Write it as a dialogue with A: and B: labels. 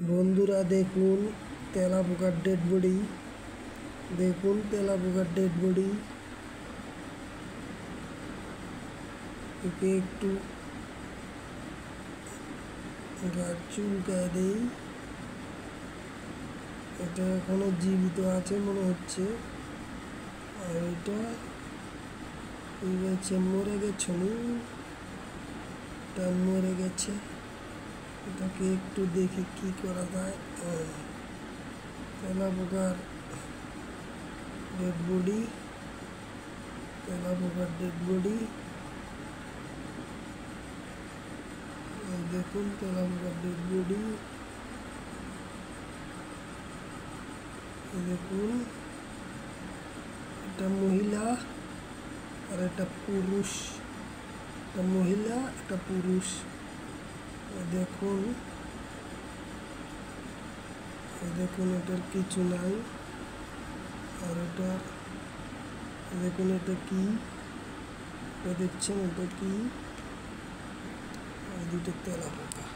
A: বন্ধুরা দেখুন তেলাপোকার dead body. দেখুন তেলাপোকার ডেড বডি। একে একটু গা চুলকায় দেই। এটা এখনো জীবিত আছে মনে হচ্ছে, আর এটা মরে গেছে, এটা মরে গেছে। এটাকে একটু দেখি কি করা যায়। তেলাপোকার ডেড বডি, তেলাপোকার ডেড বডি। দেখুন তেলাপোকার ডেড বডি। দেখুন এটা মহিলা আর এটা পুরুষ। এটা মহিলা, এটা পুরুষ। দেখুন দেখুন এটার কিছু নাই। আর এটা দেখুন এটা কি, এটা দেখছেন এটা কি? দুটো তেলাপোকা।